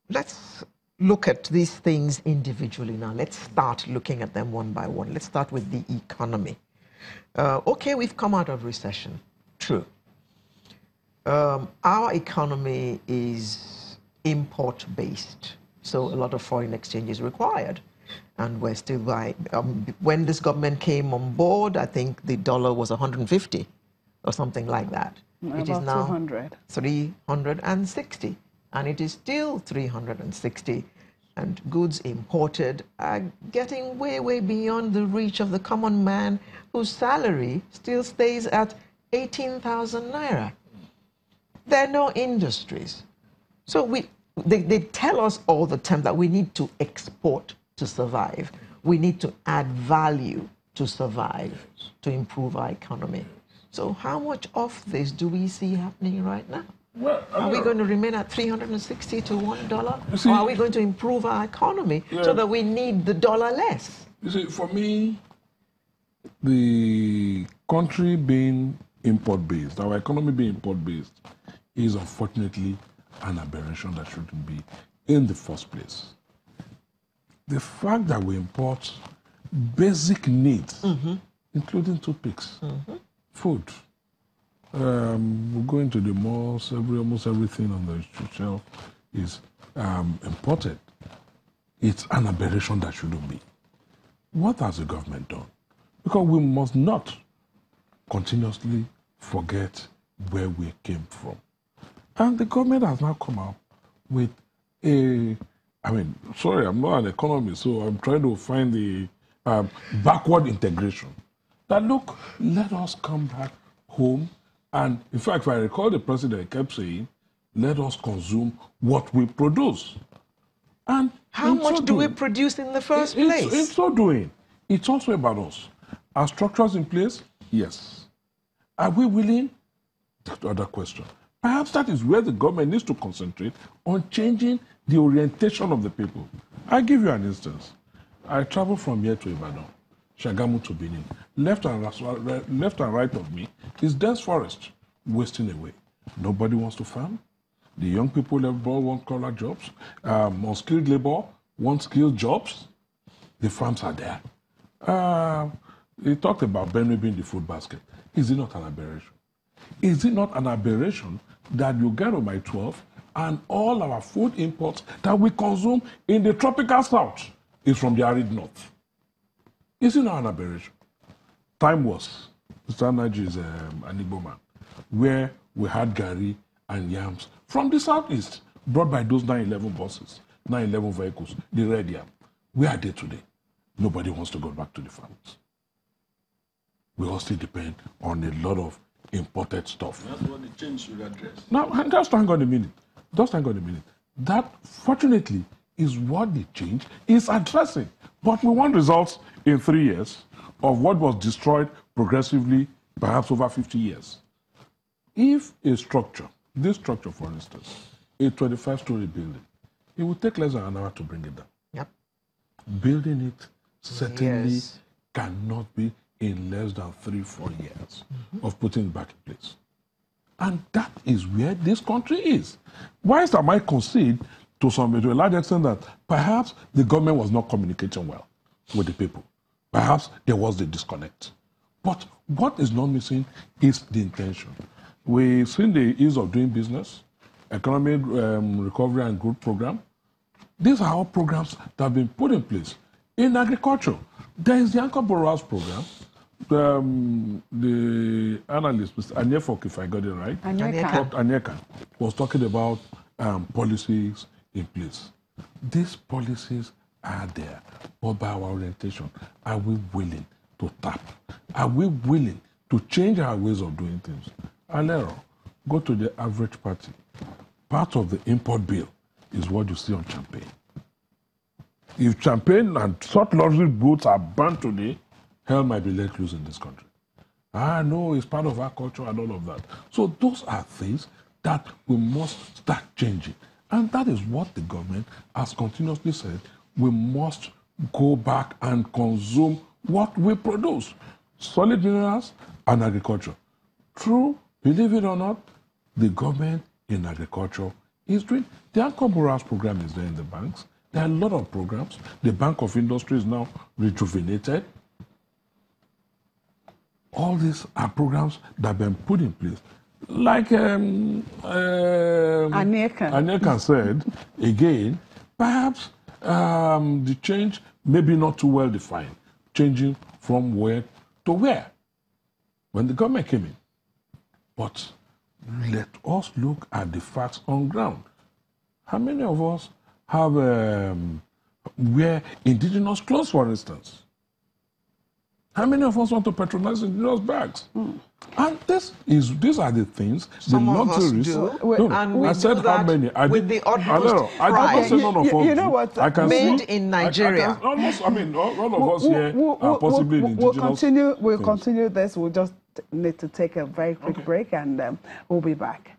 Let's look at these things individually now. Let's start looking at them one by one. Let's start with the economy. Okay, we've come out of recession. True. Our economy is import-based, so a lot of foreign exchange is required. And we're still buying. When this government came on board, I think the dollar was 150 or something like that. It is now 360, and it is still 360. And goods imported are getting way, way beyond the reach of the common man whose salary still stays at 18,000 naira. There are no industries. So they tell us all the time that we need to export to survive. We need to add value to survive, to improve our economy. So how much of this do we see happening right now? Well, are we going to remain at 360 to $1? Or are we going to improve our economy so that we need the dollar less? You see, for me, the country being import-based, our economy being import-based, is unfortunately an aberration that shouldn't be in the first place. The fact that we import basic needs, including toothpicks, food, we go into the malls, almost everything on the shelf is imported. It's an aberration that shouldn't be. What has the government done? Because we must not continuously forget where we came from. And the government has now come out with sorry, I'm not an economist, so I'm trying to find the backward integration. That look, let us come back home. And in fact, if I recall, the president kept saying, let us consume what we produce. And how much do we produce in the first place? In so doing, it's also about us. Are structures in place? Yes. Are we willing? That's the other question. Perhaps that is where the government needs to concentrate on changing the orientation of the people. I'll give you an instance. I travel from here to Ibadan, Shagamu to Benin. Left and right of me is dense forest, wasting away. Nobody wants to farm. The young people want collar jobs. Unskilled labor want skilled jobs. The farms are there. He talked about Benue being the food basket. Is it not an aberration? Is it not an aberration that you get on my 12 and all our food imports that we consume in the tropical south is from the arid north? Is it not an aberration? Time was, Mr. Naji is an Igbo man, where we had gari and yams from the southeast, brought by those 911 buses, 911 vehicles, the red yam. Where are they today? Nobody wants to go back to the farms. We all still depend on a lot of imported stuff. That's what the change should address. Now, just hang on a minute. Just hang on a minute. That, fortunately, is what the change is addressing. But we want results in 3 years of what was destroyed progressively, perhaps over 50 years. If a structure, this structure, for instance, a 25-story building, it would take less than an hour to bring it down. Yep. Building it certainly cannot be in less than 3-4 years of putting it back in place. And that is where this country is. Why am I concede to a large extent that perhaps the government was not communicating well with the people? Perhaps there was the disconnect. But what is not missing is the intention. We've seen the ease of doing business, economic recovery and growth program. These are all programs that have been put in place. In agriculture, there is the Anchor Borrowers program. The analyst, Mr. Anyefok, if I got it right, Anyeka, was talking about policies in place. These policies are there, but by our orientation, are we willing to tap? Are we willing to change our ways of doing things? Alero, go to the average party. Part of the import bill is what you see on champagne. If champagne and such luxury goods are banned today, hell might be let loose in this country. No, it's part of our culture and all of that. So those are things that we must start changing. And that is what the government has continuously said. We must go back and consume what we produce. Solid minerals and agriculture. True, believe it or not, the government in agriculture is doing. The Anchor Borrowers program is there in the banks. There are a lot of programs. The Bank of Industry is now rejuvenated. All these are programs that have been put in place. Like Aneka said, again, perhaps the change may be not too well defined, changing from where to where when the government came in. But let us look at the facts on ground. How many of us have wear indigenous clothes, for instance? How many of us want to patronize indigenous bags? And these are the things, Some the of us luxuries. do, and we I said do how that many. with the utmost I pride. did not say none of us. You know what? I can Made see, in Nigeria. All of us here are possibly in indigenous. We'll continue this. We'll just need to take a very quick break, and we'll be back.